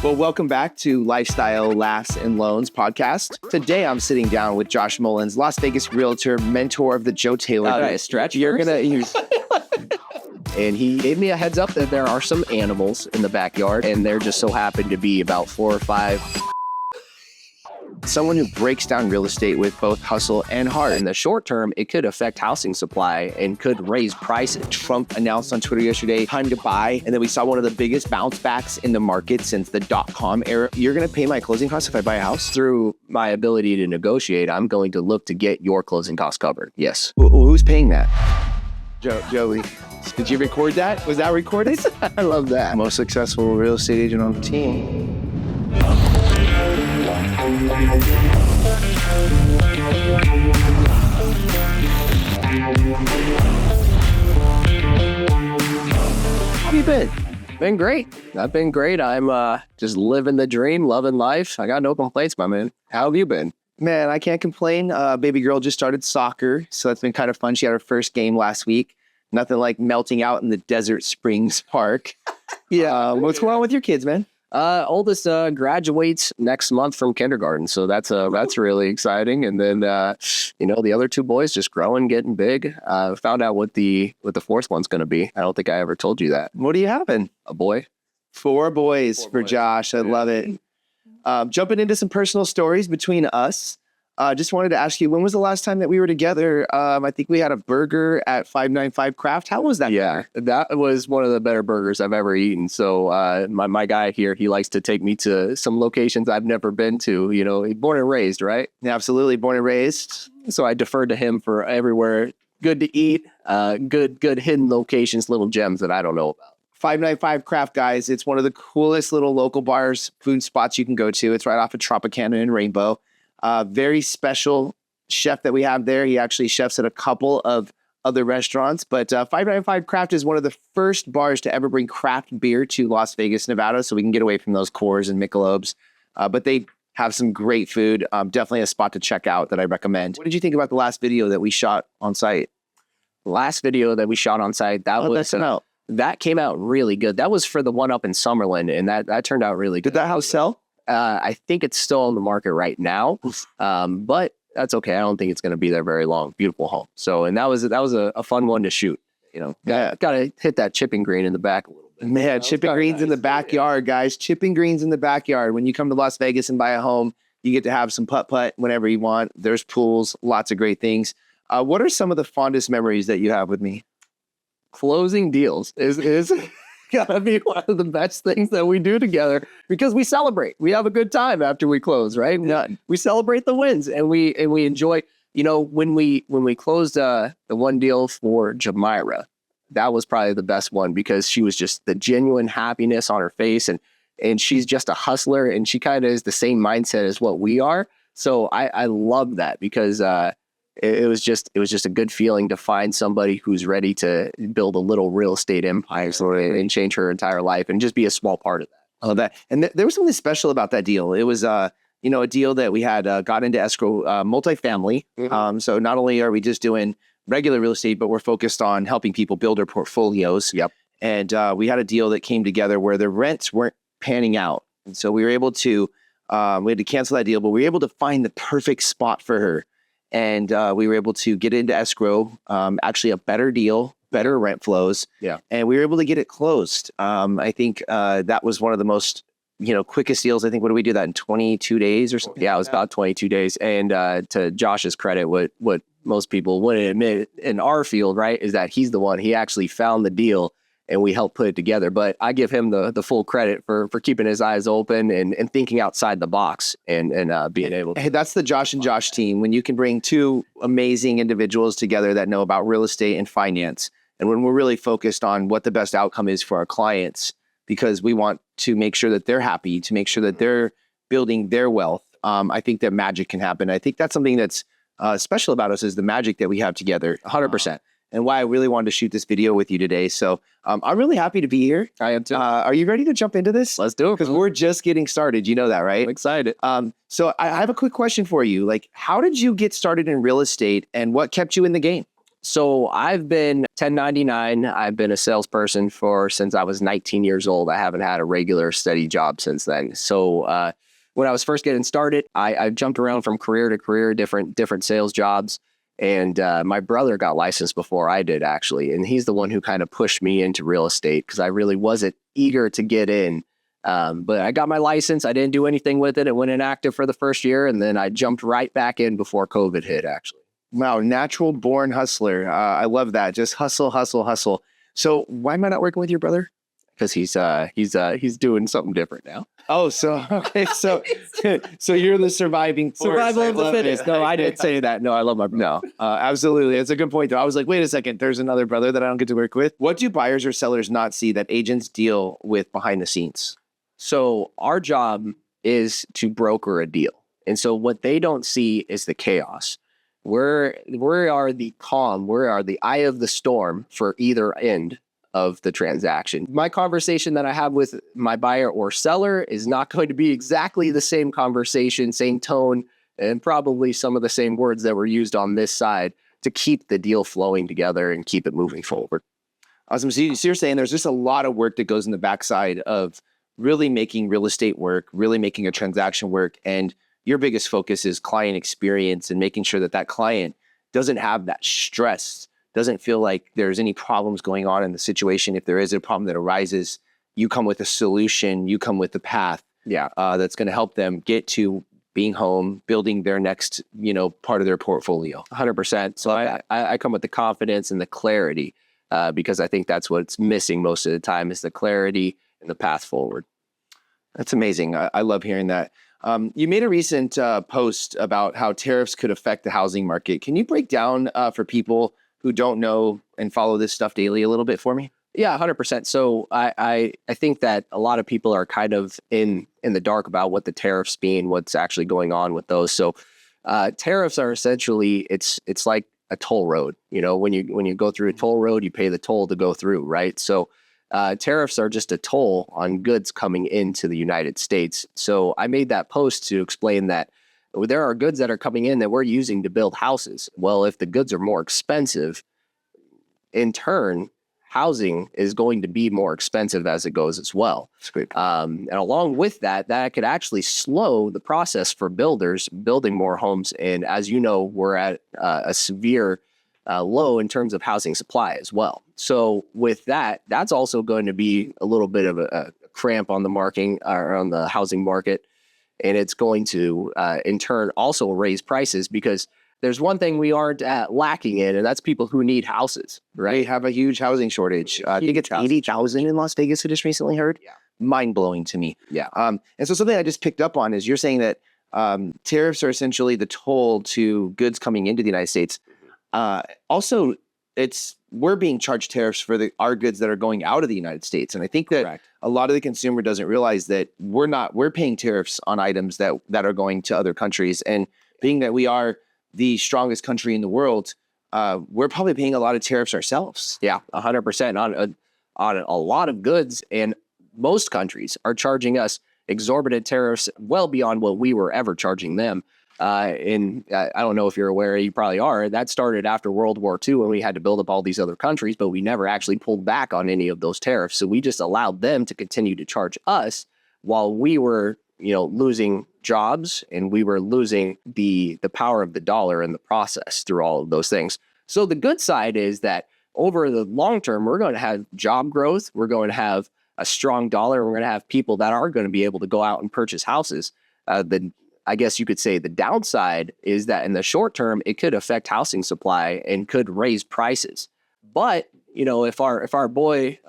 Well, welcome back to Lifestyle Laughs and Loans podcast. Today, I'm sitting down with Josh Mullins, Las Vegas Realtor, mentor of the Joe Taylor. Stretch. You're first? gonna use. And he gave me a heads up that there are some animals in the backyard, and there just so happened to be about 4 or 5. Someone who breaks down real estate with both hustle and heart. In the short term, it could affect housing supply and could raise prices. Trump announced on Twitter yesterday, time to buy. And then we saw one of the biggest bounce backs in the market since the .com era. You're going to pay my closing costs if I buy a house? Through my ability to negotiate, I'm going to look to get your closing costs covered. Yes. Who's paying that? Joey. Did you record that? Was that recorded? I love that. Most successful real estate agent on the team. How have you been? Been great. I've been great. I'm just living the dream, loving life. I got no complaints, my man. How have you been? Man, I can't complain. Baby girl just started soccer, so that's been kind of fun. She had her first game last week. Nothing like melting out in the Desert Springs Park. Yeah. What's going on with your kids, man? Oldest graduates next month from kindergarten, so that's really exciting. And then the other 2 boys just growing, getting big. Found out what the 4th one's going to be. I don't think I ever told you that. What are you having? A boy. 4 boys for Josh. I love it. Jumping into some personal stories between us. Just wanted to ask you, when was the last time that we were together? I think we had a burger at 595 Craft. How was that? Yeah, that was one of the better burgers I've ever eaten. So my guy here, he likes to take me to some locations I've never been to. You know, born and raised, right? Yeah, absolutely, born and raised. So I deferred to him for everywhere good to eat, good hidden locations, little gems that I don't know about. 595 Craft, guys. It's one of the coolest little local bars, food spots you can go to. It's right off of Tropicana and Rainbow. Very special chef that we have there. He actually chefs at a couple of other restaurants, but 595 Craft is one of the first bars to ever bring craft beer to Las Vegas, Nevada, so we can get away from those Coors and Michelobs. But they have some great food. Definitely a spot to check out that I recommend. What did you think about the last video that we shot on site? Last video that we shot on site, that came out really good. That was for the one up in Summerlin, and that turned out really good. Did that house sell? I think it's still on the market right now, but that's okay. I don't think it's going to be there very long. Beautiful home. So, and that was a fun one to shoot. You know, got to hit that chipping green in the back a little bit. Man, chipping greens in the backyard, guys. Chipping greens in the backyard. When you come to Las Vegas and buy a home, you get to have some putt-putt whenever you want. There's pools, lots of great things. What are some of the fondest memories that you have with me? Closing deals is gotta be one of the best things that we do together because we celebrate. We have a good time after we close, right? We celebrate the wins and we enjoy. You know, when we closed the one deal for Jamira, that was probably the best one because she was just the genuine happiness on her face, and she's just a hustler, and she kind of is the same mindset as what we are. So I love that because it was just a good feeling to find somebody who's ready to build a little real estate empire and change her entire life and just be a small part of that. I love that. And there was something special about that deal. It was, a deal that we had got into escrow multifamily. Mm-hmm. So not only are we just doing regular real estate, but we're focused on helping people build their portfolios. Yep. And we had a deal that came together where the rents weren't panning out. And so we were able to, we had to cancel that deal, but we were able to find the perfect spot for her. And we were able to get into escrow, actually a better deal, better rent flows. Yeah. And we were able to get it closed. I think that was one of the most, quickest deals. I think, what did we do that in 22 days or something? Yeah, it was about 22 days. And to Josh's credit, what most people wouldn't admit in our field, right, is that he's the one. He actually found the deal and we helped put it together. But I give him the full credit for keeping his eyes open and thinking outside the box and being able to. Hey, that's the Josh and Josh team. When you can bring 2 amazing individuals together that know about real estate and finance. And when we're really focused on what the best outcome is for our clients, because we want to make sure that they're happy, to make sure that they're building their wealth. I think that magic can happen. I think that's something that's special about us is the magic that we have together. 100%. And why I really wanted to shoot this video with you today. So I'm really happy to be here. I am too. Are you ready to jump into this? Let's do it. Because we're just getting started. You know that, right? I'm excited. So I have a quick question for you. Like, how did you get started in real estate and what kept you in the game? So I've been 1099. I've been a salesperson since I was 19 years old. I haven't had a regular steady job since then. So when I was first getting started, I jumped around from career to career, different sales jobs. And my brother got licensed before I did, actually. And he's the one who kind of pushed me into real estate because I really wasn't eager to get in. But I got my license. I didn't do anything with it. It went inactive for the first year. And then I jumped right back in before COVID hit, actually. Wow, natural born hustler. I love that. Just hustle, hustle, hustle. So why am I not working with your brother? Because he's doing something different now. Oh, so okay, so you're the surviving force. Survival of the love fittest. it. No, I didn't say that. No, I love my brother. No, absolutely. It's a good point, though. I was like, wait a second. There's another brother that I don't get to work with. What do buyers or sellers not see that agents deal with behind the scenes? So our job is to broker a deal. And so what they don't see is the chaos. We are the calm. We are the eye of the storm for either end of the transaction. My conversation that I have with my buyer or seller is not going to be exactly the same conversation, same tone, and probably some of the same words that were used on this side to keep the deal flowing together and keep it moving forward. Awesome. So you're saying there's just a lot of work that goes in the backside of really making real estate work, really making a transaction work. And your biggest focus is client experience and making sure that that client doesn't have that stress, doesn't feel like there's any problems going on in the situation. If there is a problem that arises, you come with a solution, you come with the path that's going to help them get to being home, building their next, part of their portfolio. 100%. So I come with the confidence and the clarity because I think that's what's missing most of the time is the clarity and the path forward. That's amazing. I love hearing that. You made a recent post about how tariffs could affect the housing market. Can you break down for people who don't know and follow this stuff daily a little bit for me? Yeah, 100%. So I think that a lot of people are kind of in the dark about what the tariffs mean, what's actually going on with those. So tariffs are essentially, it's like a toll road. When you go through a toll road, you pay the toll to go through, right? So tariffs are just a toll on goods coming into the United States. So I made that post to explain that there are goods that are coming in that we're using to build houses. Well, if the goods are more expensive, in turn, housing is going to be more expensive as it goes as well. That's great. And along with that could actually slow the process for builders building more homes. And as you know, we're at a severe low in terms of housing supply as well. So with that, that's also going to be a little bit of a cramp on the market or on the housing market. And it's going to, in turn, also raise prices because there's one thing we aren't lacking in, and that's people who need houses, right? They have a huge housing shortage. I think it's 80,000 in Las Vegas, I just recently heard. Yeah. Mind-blowing to me. Yeah. And so something I just picked up on is you're saying that tariffs are essentially the toll to goods coming into the United States. Also, we're being charged tariffs for our goods that are going out of the United States. And I think that Correct. a lot of the consumer doesn't realize that we're paying tariffs on items that are going to other countries. And being that we are the strongest country in the world, we're probably paying a lot of tariffs ourselves. Yeah, 100% on a lot of goods. And most countries are charging us exorbitant tariffs well beyond what we were ever charging them. And I don't know if you're aware, you probably are, that started after World War II when we had to build up all these other countries, but we never actually pulled back on any of those tariffs. So we just allowed them to continue to charge us while we were, losing jobs and we were losing the power of the dollar in the process through all of those things. So the good side is that over the long term, we're going to have job growth. We're going to have a strong dollar. We're going to have people that are going to be able to go out and purchase houses. I guess you could say the downside is that in the short term, it could affect housing supply and could raise prices. But, if our boy,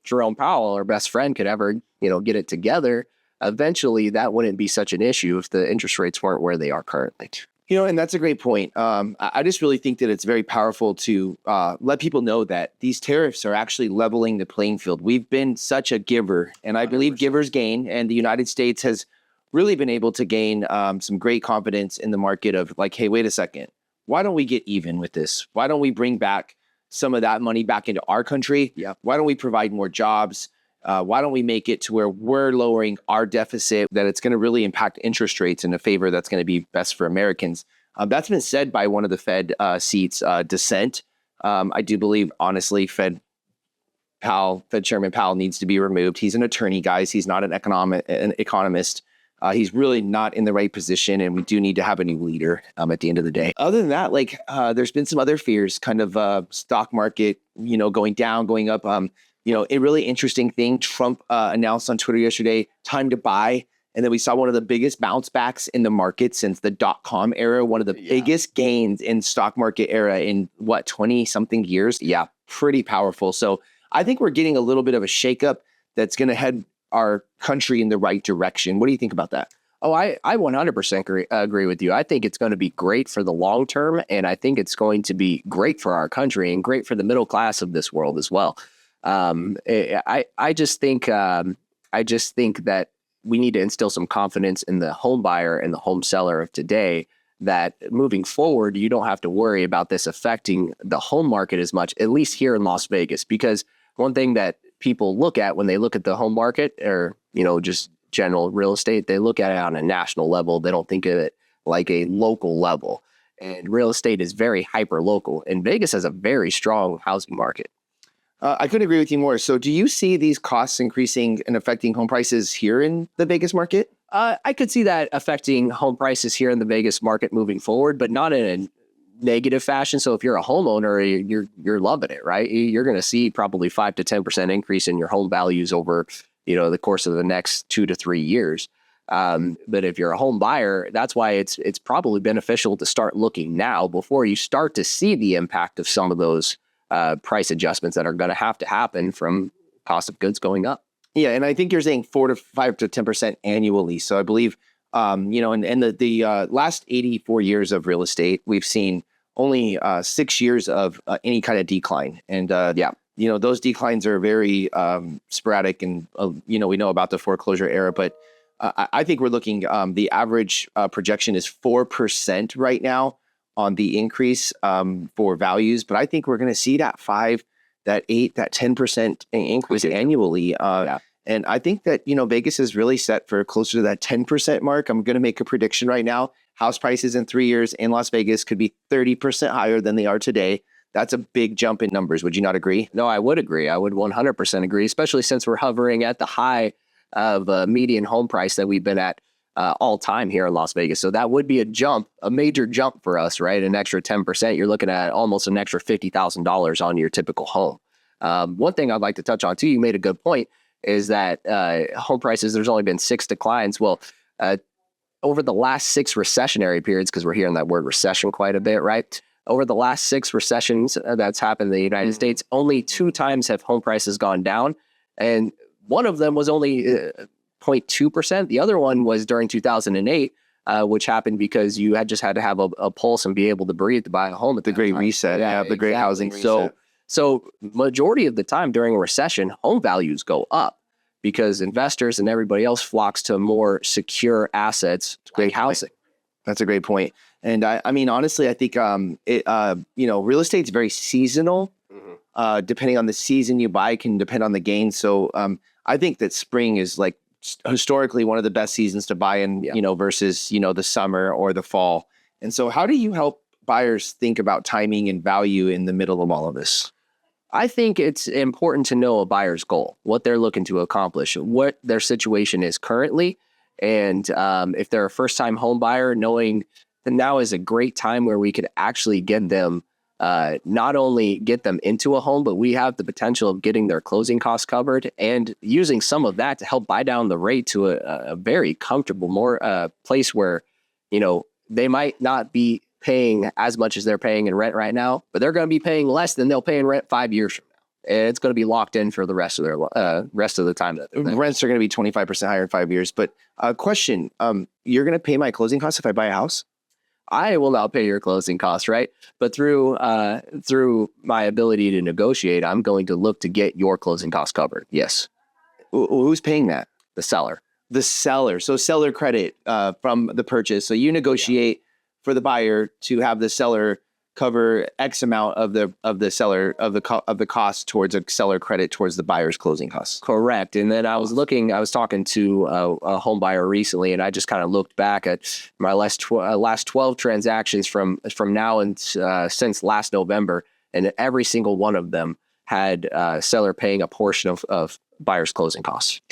Jerome Powell, our best friend, could ever, get it together, eventually that wouldn't be such an issue if the interest rates weren't where they are currently. And that's a great point. I just really think that it's very powerful to let people know that these tariffs are actually leveling the playing field. We've been such a giver, and I believe givers gain, and the United States has really been able to gain some great confidence in the market of like, hey, wait a second, why don't we get even with this? Why don't we bring back some of that money back into our country? Yeah. Why don't we provide more jobs? Why don't we make it to where we're lowering our deficit, that it's going to really impact interest rates in a favor that's going to be best for Americans? That's been said by one of the Fed seats, dissent, I do believe, honestly, Fed Chairman Powell needs to be removed. He's an attorney, guys. He's not an economist. He's really not in the right position, and we do need to have a new leader at the end of the day. Other than that, like there's been some other fears, kind of stock market, going down, going up. A really interesting thing. Trump announced on Twitter yesterday, time to buy. And then we saw one of the biggest bounce backs in the market since the .com era, one of the biggest gains in stock market era in 20 something years. Yeah, pretty powerful. So I think we're getting a little bit of a shakeup that's going to head our country in the right direction. What do you think about that? Oh, I 100% agree with you. I think it's going to be great for the long term, and I think it's going to be great for our country and great for the middle class of this world as well. I just think that we need to instill some confidence in the home buyer and the home seller of today, that moving forward, you don't have to worry about this affecting the home market as much, at least here in Las Vegas. Because one thing that people look at when they look at the home market, or, just general real estate, they look at it on a national level. They don't think of it like a local level. And real estate is very hyper local. And Vegas has a very strong housing market. I couldn't agree with you more. So do you see these costs increasing and affecting home prices here in the Vegas market? I could see that affecting home prices here in the Vegas market moving forward, but not in a negative fashion. So if you're a homeowner, you're loving it, right? You're going to see probably 5 to 10% increase in your home values over, the course of the next 2 to 3 years. But if you're a home buyer, that's why it's probably beneficial to start looking now before you start to see the impact of some of those price adjustments that are going to happen from cost of goods going up. Yeah, and I think you're saying 4 to 5 to 10% annually. So I believe, in the last 84 years of real estate, we've seen only 6 years of any kind of decline. And those declines are very sporadic, and we know about the foreclosure era. But I think we're looking. The average projection is 4% right now on the increase for values, but I think we're going to see that 5, that 8, that 10% increase annually. And I think that, Vegas is really set for closer to that 10% mark. I'm going to make a prediction right now. House prices in 3 years in Las Vegas could be 30% higher than they are today. That's a big jump in numbers. Would you not agree? No, I would agree. I would 100% agree, especially since we're hovering at the high of median home price that we've been at all time here in Las Vegas. So that would be a major jump for us, right? An extra 10%. You're looking at almost an extra $50,000 on your typical home. One thing I'd like to touch on too, you made a good point, is that home prices, there's only been 6 declines. Well, over the last 6 recessionary periods, because we're hearing that word recession quite a bit, right? Over the last 6 recessions that's happened in the United States, only 2 times have home prices gone down. And one of them was only 0.2%. The other one was during 2008, which happened because you had to have a pulse and be able to breathe to buy a home at the Great Reset. The Great Housing Reset. So majority of the time during a recession, home values go up because investors and everybody else flocks to more secure assets, great housing. That's a great point. And I mean, honestly, I think real estate's very seasonal. Depending on the season you buy, can depend on the gain. So I think that spring is like historically one of the best seasons to buy in, versus, the summer or the fall. And so how do you help buyers think about timing and value in the middle of all of this? I think it's important to know a buyer's goal, what they're looking to accomplish, what their situation is currently. And if they're a first-time home buyer, knowing that now is a great time where we could actually get them, not only get them into a home, but we have the potential of getting their closing costs covered and using some of that to help buy down the rate to a very comfortable, more place where, they might not be paying as much as they're paying in rent right now, but they're going to be paying less than they'll pay in rent 5 years from now. And it's going to be locked in for the rest of the time. Rents are going to be 25% higher in 5 years. But question, you're going to pay my closing costs if I buy a house? I will not pay your closing costs, right? But through my ability to negotiate, I'm going to look to get your closing costs covered. Yes. Who's paying that? The seller. The seller. So seller credit from the purchase. So you negotiate for the buyer to have the seller cover X amount of the cost towards a seller credit towards the buyer's closing costs. Correct. And then I was talking to a home buyer recently, and I just kind of looked back at my last 12 transactions from now and since last November. and every single one of them had seller paying a portion of buyer's closing costs.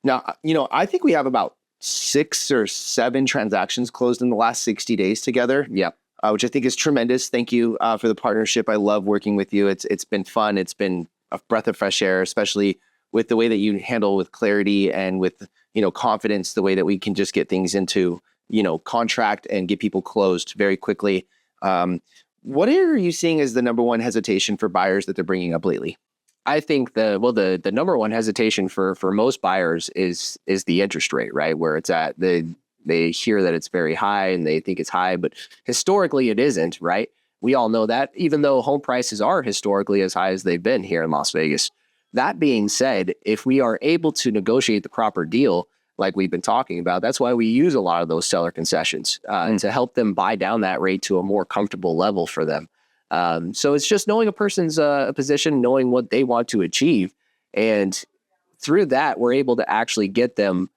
Now, I think we have about 6 or 7 transactions closed in the last 60 days together. Yep. Which I think is tremendous. Thank you for the partnership. I love working with you. It's been fun. It's been a breath of fresh air, especially with the way that you handle with clarity and with, confidence, the way that we can just get things into, contract and get people closed very quickly. What are you seeing as the number one hesitation for buyers that they're bringing up lately? I think the number one hesitation for most buyers is the interest rate, right? Where it's at. They hear that it's very high and they think it's high, but historically it isn't, right? We all know that, even though home prices are historically as high as they've been here in Las Vegas. That being said, if we are able to negotiate the proper deal, like we've been talking about, that's why we use a lot of those seller concessions to help them buy down that rate to a more comfortable level for them. So it's just knowing a person's position, knowing what they want to achieve. And through that, we're able to actually get them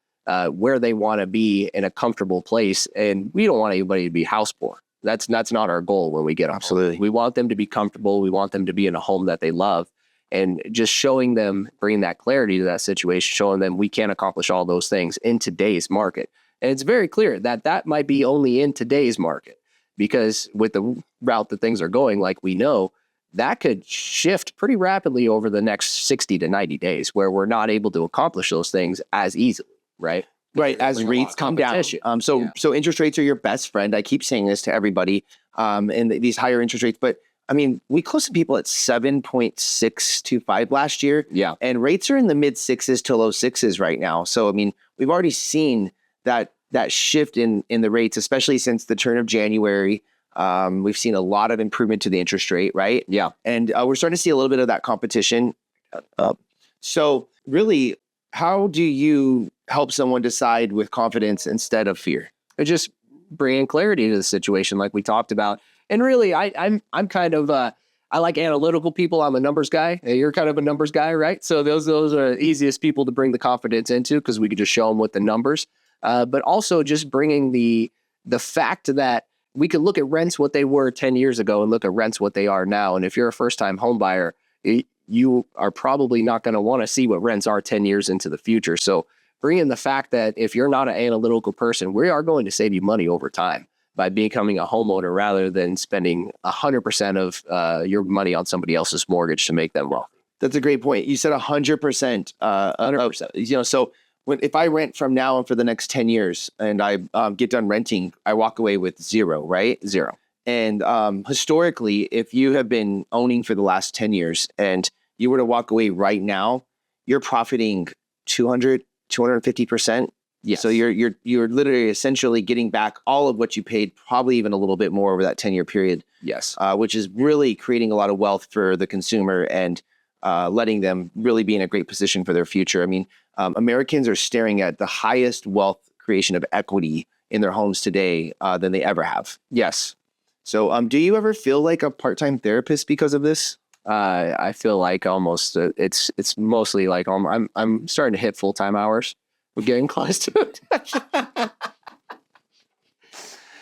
where they want to be in a comfortable place. And we don't want anybody to be house poor. That's not our goal when we get them. Absolutely. We want them to be comfortable. We want them to be in a home that they love. And just showing them, bringing that clarity to that situation, showing them we can accomplish all those things in today's market. And it's very clear that that might be only in today's market, because with the route that things are going, like we know, that could shift pretty rapidly over the next 60 to 90 days, where we're not able to accomplish those things as easily, right? Right, as rates come down. So interest rates are your best friend. I keep saying this to everybody, and these higher interest rates. But I mean, we closed some people at 7.625 last year. Yeah. And rates are in the mid 6s to low 6s right now. So, I mean, we've already seen that shift in the rates, especially since the turn of January. We've seen a lot of improvement to the interest rate, right? Yeah. And we're starting to see a little bit of that competition. So really, how do you help someone decide with confidence instead of fear? It's just bringing clarity to the situation, like we talked about. And really, I'm kind of I like analytical people. I'm a numbers guy. You're kind of a numbers guy, right? So those are the easiest people to bring the confidence into, because we could just show them with the numbers. But also just bringing the fact that we could look at rents what they were 10 years ago and look at rents what they are now. And if you're a first-time home buyer, you are probably not going to want to see what rents are 10 years into the future. So bringing the fact that if you're not an analytical person, we are going to save you money over time by becoming a homeowner rather than spending 100% of your money on somebody else's mortgage to make them wealthy. That's a great point. You said 100%. 100%. So if I rent from now and for the next 10 years and I get done renting, I walk away with zero, right? Zero. And historically, if you have been owning for the last 10 years and you were to walk away right now, you're profiting 200, 250%. Yes. So you're literally essentially getting back all of what you paid, probably even a little bit more over that 10-year period. Yes. Which is really creating a lot of wealth for the consumer and letting them really be in a great position for their future. I mean, Americans are staring at the highest wealth creation of equity in their homes today than they ever have. Yes. So do you ever feel like a part-time therapist because of this? I feel like almost it's mostly like I'm starting to hit full-time hours. We're getting close to it.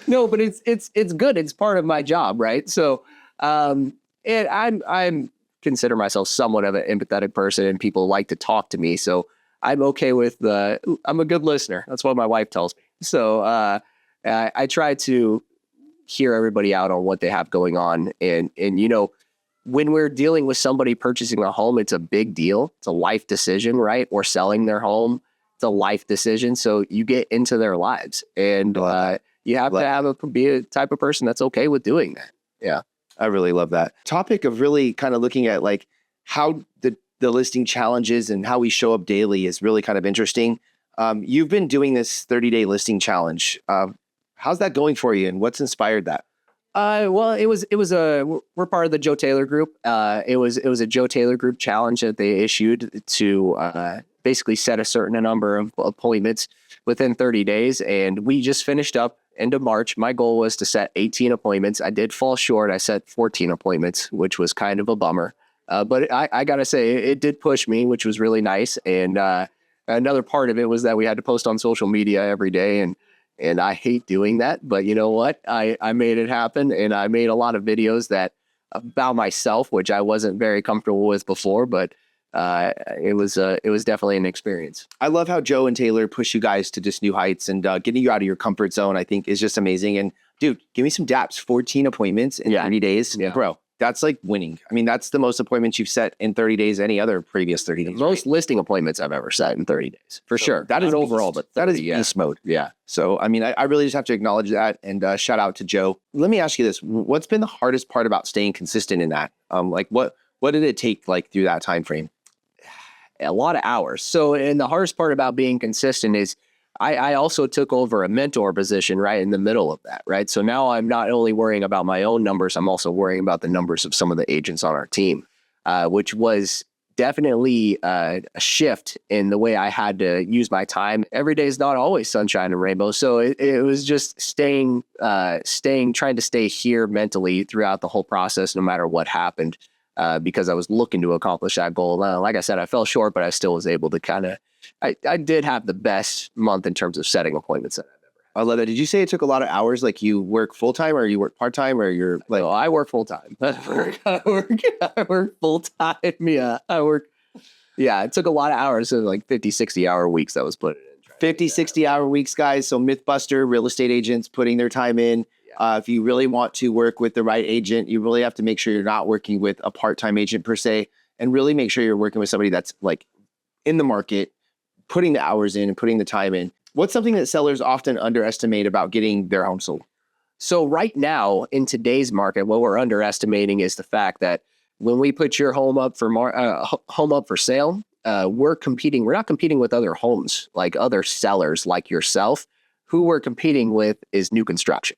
No, but it's good. It's part of my job, right? So, and I'm consider myself somewhat of an empathetic person, and people like to talk to me. So I'm okay with I'm a good listener. That's what my wife tells me. So I try to hear everybody out on what they have going on, and when we're dealing with somebody purchasing a home, it's a big deal. It's a life decision, right? Or selling their home. It's a life decision. So you get into their lives, and you have to be a type of person that's okay with doing that. Yeah. I really love that topic of really kind of looking at like how the listing challenges and how we show up daily is really kind of interesting. You've been doing this 30-day listing challenge. How's that going for you, and what's inspired that? Well, we're part of the Joe Taylor group. It was a Joe Taylor group challenge that they issued to basically set a certain number of appointments within 30 days. And we just finished up end of March. My goal was to set 18 appointments. I did fall short. I set 14 appointments, which was kind of a bummer. But I gotta say, it did push me, which was really nice. And another part of it was that we had to post on social media every day, and I hate doing that. But you know what? I made it happen, and I made a lot of videos that about myself, which I wasn't very comfortable with before, but it was definitely an experience. I love how Joe and Taylor push you guys to just new heights, and getting you out of your comfort zone, I think, is just amazing. And dude, give me some daps. 14 appointments in 30 days. Yeah. Bro, that's like winning. I mean, that's the most appointments you've set in 30 days, any other previous 30 days. Most listing appointments I've ever set in 30 days, for sure. That is Not overall, but that is 30, beast mode. Yeah. So, I mean, I really just have to acknowledge that, and shout out to Joe. Let me ask you this. What's been the hardest part about staying consistent in that? Like what did it take like through that time frame? A lot of hours. So, and the hardest part about being consistent is I also took over a mentor position right in the middle of that, right? So now I'm not only worrying about my own numbers, I'm also worrying about the numbers of some of the agents on our team, which was definitely a shift in the way I had to use my time. Every day is not always sunshine and rainbows. So it was just trying to stay here mentally throughout the whole process, no matter what happened, because I was looking to accomplish that goal. Like I said, I fell short, but I still was able to kind of, I did have the best month in terms of setting appointments that I've ever had. I love that. Did you say it took a lot of hours? Like you work full time, or you work part time, or you're like? No, I work full time. I work full time. Yeah, Yeah, it took a lot of hours. So like 50, 60-hour weeks that was put in. 50, 60-hour weeks, guys. So Mythbuster, real estate agents putting their time in. If you really want to work with the right agent, you really have to make sure you're not working with a part-time agent per se, and really make sure you're working with somebody that's like in the market, putting the hours in and putting the time in. What's something that sellers often underestimate about getting their home sold? So right now in today's market, what we're underestimating is the fact that when we put your home up for sale, we're not competing with other homes, like other sellers like yourself. Who we're competing with is new construction.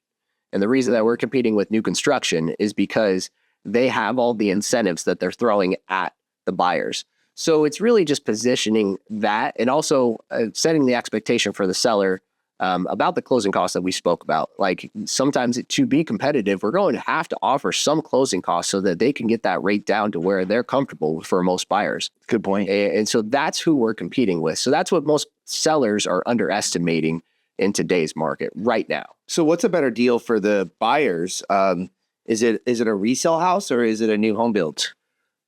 And the reason that we're competing with new construction is because they have all the incentives that they're throwing at the buyers. So it's really just positioning that, and also setting the expectation for the seller about the closing costs that we spoke about. Like sometimes to be competitive, we're going to have to offer some closing costs so that they can get that rate down to where they're comfortable for most buyers. Good point. And so that's who we're competing with. So that's what most sellers are underestimating in today's market right now. So what's a better deal for the buyers? Is it a resale house or is it a new home build?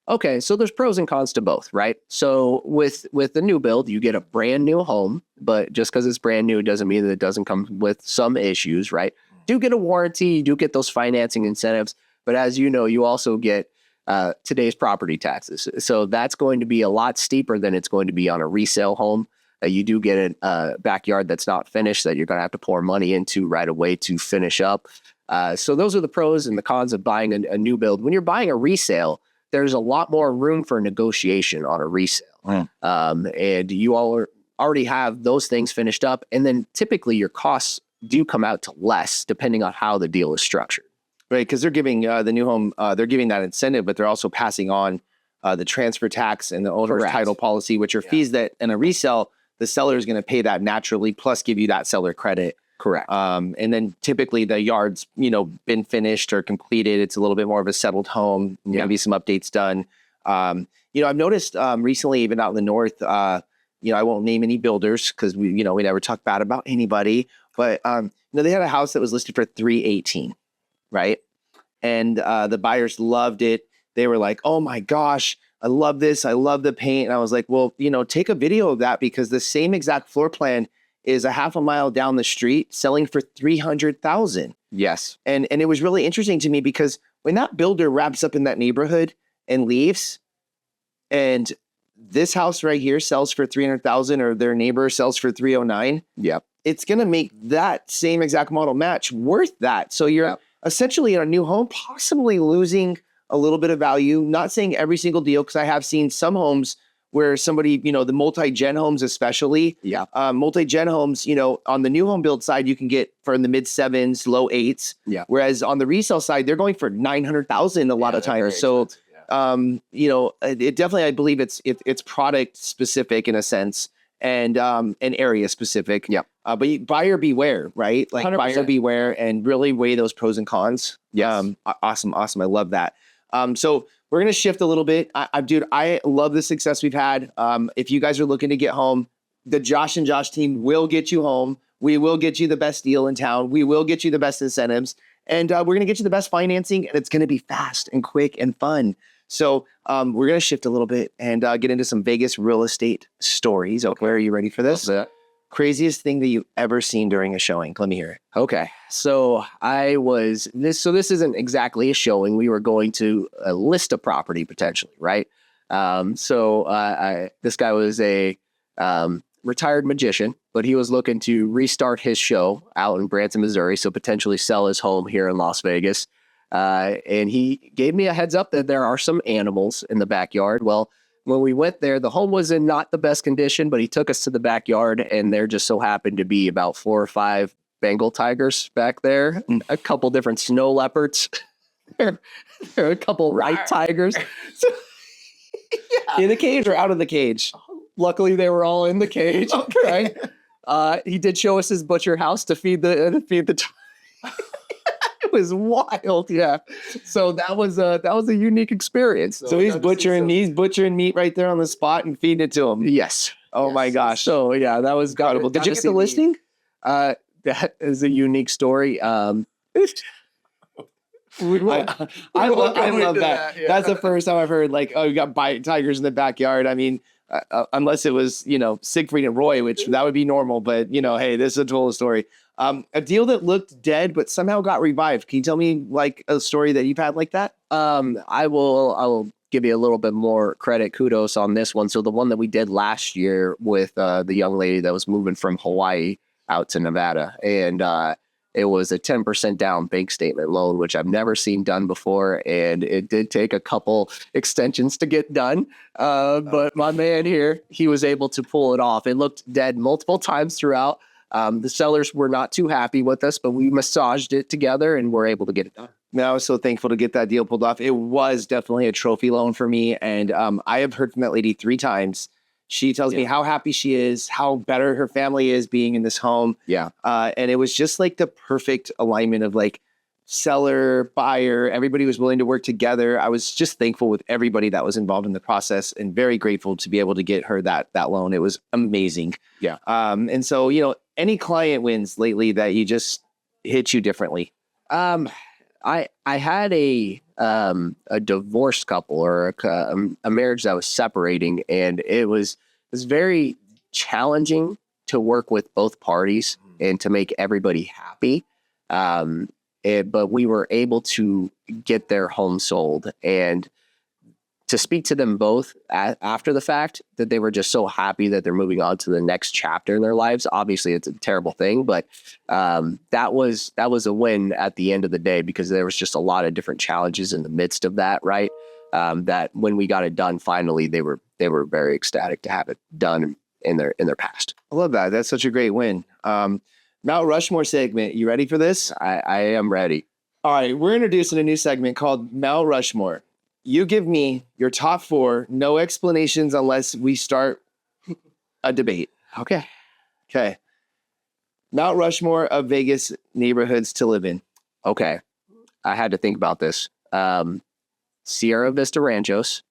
Okay, so there's pros and cons to both, right? So with the new build, you get a brand new home, but just because it's brand new doesn't mean that it doesn't come with some issues, right? You do get a warranty, you do get those financing incentives, but as you know, you also get today's property taxes. So that's going to be a lot steeper than it's going to be on a resale home. You do get a backyard that's not finished that you're going to have to pour money into right away to finish up. So those are the pros and the cons of buying a new build. When you're buying a resale, there's a lot more room for negotiation on a resale. And you all already have those things finished up. And then typically your costs do come out to less depending on how the deal is structured. Right, because they're giving the new home, they're giving that incentive, but they're also passing on the transfer tax and the owner's title policy, which are fees that in a resale, the seller is going to pay that naturally, plus give you that seller credit. Correct. And then typically the yard's, been finished or completed. It's a little bit more of a settled home, maybe some updates done. I've noticed recently, even out in the north, I won't name any builders because we never talk bad about anybody, but they had a house that was listed for $318, right? And the buyers loved it. They were like, "Oh my gosh, I love this. I love the paint." And I was like, "Well, take a video of that because the same exact floor plan is a half a mile down the street selling for $300,000. Yes. And it was really interesting to me because when that builder wraps up in that neighborhood and leaves, and this house right here sells for $300,000 or their neighbor sells for $309, it's going to make that same exact model match worth that. So you're essentially in a new home, possibly losing a little bit of value. Not saying every single deal, because I have seen some homes where somebody, the multi-gen homes especially, multi-gen homes, on the new home build side, you can get for in the mid 7s, low 8s. Whereas on the resale side, they're going for $900,000 a lot of times. So, it definitely, I believe it's product specific in a sense and area specific. But buyer beware, right? Like 100%. Buyer beware and really weigh those pros and cons. Awesome. I love that. So we're going to shift a little bit. I love the success we've had. If you guys are looking to get home, the Josh and Josh team will get you home. We will get you the best deal in town. We will get you the best incentives. And we're going to get you the best financing, and it's going to be fast and quick and fun. So we're going to shift a little bit and get into some Vegas real estate stories. Okay, are you ready for this? Craziest thing that you've ever seen during a showing. Let me hear it. Okay. So this isn't exactly a showing. We were going to list a property potentially, right? This guy was a retired magician, but he was looking to restart his show out in Branson, Missouri. So potentially sell his home here in Las Vegas. And he gave me a heads up that there are some animals in the backyard. Well, when we went there, the home was in not the best condition, but he took us to the backyard, and there just so happened to be about 4 or 5 Bengal tigers back there, a couple different snow leopards, there are a couple white tigers. So, yeah. In the cage or out of the cage? Luckily, they were all in the cage. Okay. Right? He did show us his butcher house to feed the It was wild, yeah. So that was a unique experience. So he's butchering meat right there on the spot and feeding it to him. Yes. Oh my gosh. So yeah, that was incredible. Did you get the listing? That is a unique story. I love that. Yeah. That's the first time I've heard like, oh, you got tigers in the backyard. I mean, unless it was, Siegfried and Roy, which that would be normal. But, hey, this is a total story. A deal that looked dead, but somehow got revived. Can you tell me like a story that you've had like that? I will give you a little bit more kudos on this one. So the one that we did last year with the young lady that was moving from Hawaii out to Nevada, and it was a 10% down bank statement loan, which I've never seen done before. And it did take a couple extensions to get done. But my man here, he was able to pull it off. It looked dead multiple times throughout. The sellers were not too happy with us, but we massaged it together and were able to get it done. Man, I was so thankful to get that deal pulled off. It was definitely a trophy loan for me. And I have heard from that lady 3 times. She tells me how happy she is, how better her family is being in this home. Yeah. And it was just like the perfect alignment of like seller, buyer, everybody was willing to work together. I was just thankful with everybody that was involved in the process and very grateful to be able to get her that loan. It was amazing. Yeah. And so, any client wins lately that you just hit you differently? I had a divorced couple or a marriage that was separating, and it was very challenging to work with both parties and to make everybody happy. But we were able to get their home sold, and to speak to them both after the fact that they were just so happy that they're moving on to the next chapter in their lives. Obviously, it's a terrible thing, but that was a win at the end of the day, because there was just a lot of different challenges in the midst of that, right? That when we got it done, finally, they were very ecstatic to have it done in their past. I love that. That's such a great win. Mount Rushmore segment. You ready for this? I am ready. All right, we're introducing a new segment called Mount Rushmore. You give me your top 4, no explanations unless we start a debate. Okay. Mount Rushmore of Vegas neighborhoods to live in. Okay. I had to think about this. Sierra Vista Ranchos.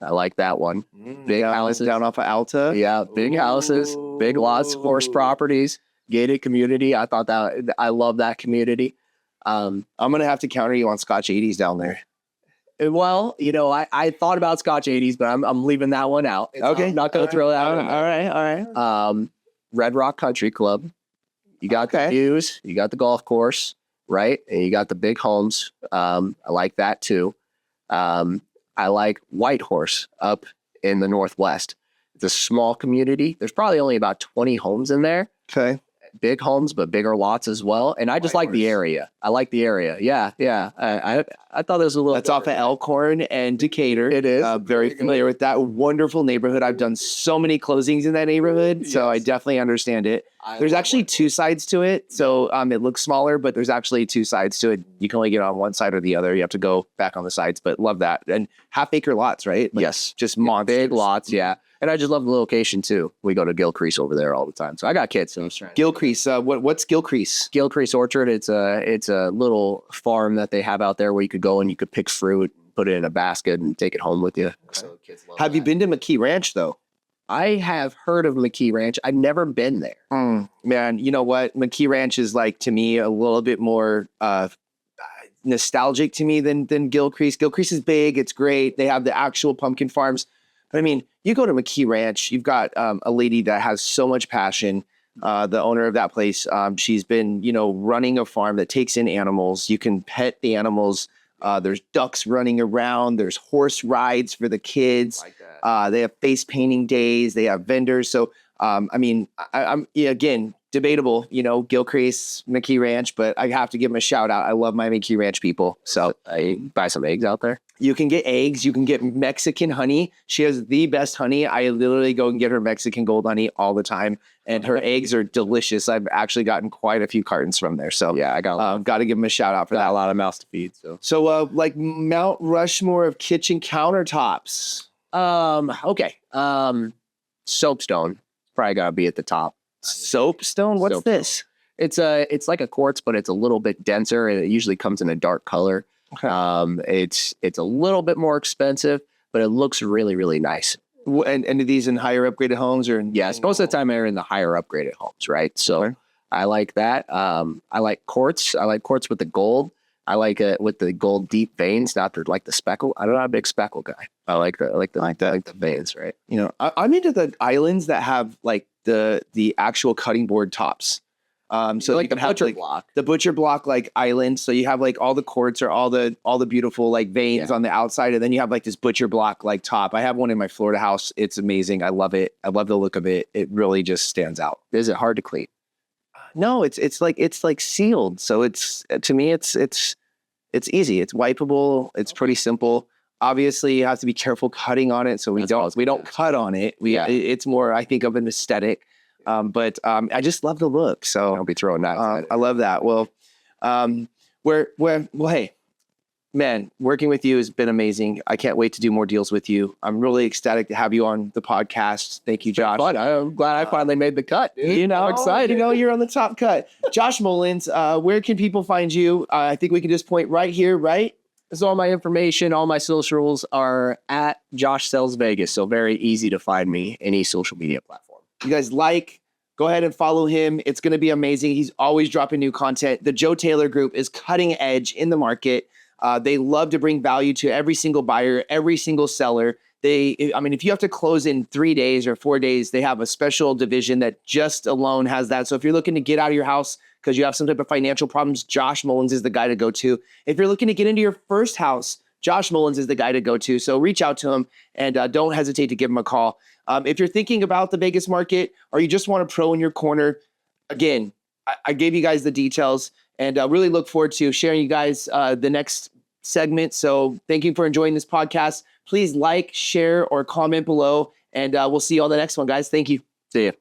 I like that one. Big houses. Down off of Alta. Yeah, big houses, big lots, horse properties, gated community. I love that community. I'm going to have to counter you on Scotch 80s down there. Well, I thought about Scotch 80s, but I'm leaving that one out. Okay. I'm not going to throw that one. All right. Red Rock Country Club. You got the views. You got the golf course, right? And you got the big homes. I like that too. I like Whitehorse up in the Northwest. It's a small community. There's probably only about 20 homes in there. Okay. Big homes, but bigger lots as well. And I just like the area. I like the area. Yeah. I thought there was a little. That's off of Elkhorn and Decatur. It is. Very familiar with that wonderful neighborhood. I've done so many closings in that neighborhood, so I definitely understand it. There's actually 2 sides to it, so it looks smaller, but there's actually 2 sides to it. You can only get on one side or the other. You have to go back on the sides, but love that. And half-acre lots, right? Yes. Just monsters. Big lots, yeah. And I just love the location too. We go to Gilcrease over there all the time. So I got kids. So I'm trying. Gilcrease. What's Gilcrease? Gilcrease Orchard. It's a little farm that they have out there where you could go and you could pick fruit, put it in a basket, and take it home with you. So kids love Have you been to McKee Ranch though? I have heard of McKee Ranch. I've never been there. Man, you know what? McKee Ranch is like, to me, a little bit more nostalgic to me than Gilcrease. Gilcrease is big. It's great. They have the actual pumpkin farms. But I mean, you go to McKee Ranch, you've got a lady that has so much passion. The owner of that place, she's been, running a farm that takes in animals. You can pet the animals. There's ducks running around. There's horse rides for the kids. Like that. They have face painting days. They have vendors. So, I'm again, debatable, Gilcrease, McKee Ranch, but I have to give them a shout out. I love my McKee Ranch people. So I buy some eggs out there. you can get eggs. You can get Mexican honey. She has the best honey. I literally go and get her Mexican gold honey all the time. And her eggs are delicious. I've actually gotten quite a few cartons from there. So Yeah, I got to give them a shout out for that. a lot of mouths to feed. So like Mount Rushmore of kitchen countertops. Okay. Soapstone probably gotta be at the top. Soapstone? What's Soapstone. this? It's like a quartz, but it's a little bit denser, and it usually comes in a dark color. Okay. It's a little bit more expensive, but it looks really, really nice. And are these in higher upgraded homes or? Yes, most of the time they're in the higher upgraded homes, right? So Okay. I like that. I like quartz. I like quartz with the gold. I like it with the gold deep veins, not like the speckle. I'm not a big speckle guy. I like the veins, right? I'm into the islands that have like the actual cutting board tops. So like you the can have butcher like, block. the butcher block like island. So you have like all the quartz or all the beautiful like veins on the outside, and then you have like this butcher block like top. I have one in my Florida house. It's amazing. I love it. I love the look of it. It really just stands out. Is it hard to clean? No, it's like sealed. So it's to me it's easy. It's wipeable. It's pretty simple. Obviously, you have to be careful cutting on it. So we don't cut on it. It's more, I think, of an aesthetic. But I just love the look. So I'll be throwing that. I love that. Well, hey, man, working with you has been amazing. I can't wait to do more deals with you. I'm really ecstatic to have you on the podcast. Thank you, Josh. Fun. I'm glad I finally made the cut. Dude. I'm excited. You're on the top cut. Josh Mullins, where can people find you? I think we can just point right here, right? So all my information, all my socials are at Josh Sells Vegas. So very easy to find me any social media platform. You guys go ahead and follow him. It's going to be amazing. He's always dropping new content. The Joe Taylor Group is cutting edge in the market. They love to bring value to every single buyer, every single seller. If you have to close in 3 days or 4 days, they have a special division that just alone has that. So if you're looking to get out of your house because you have some type of financial problems, Josh Mullins is the guy to go to. If you're looking to get into your first house, Josh Mullins is the guy to go to. So reach out to him and don't hesitate to give him a call. If you're thinking about the Vegas market or you just want a pro in your corner, again, I gave you guys the details and really look forward to sharing you guys the next segment. So thank you for enjoying this podcast. Please like, share, or comment below, and we'll see you on the next one, guys. Thank you. See ya.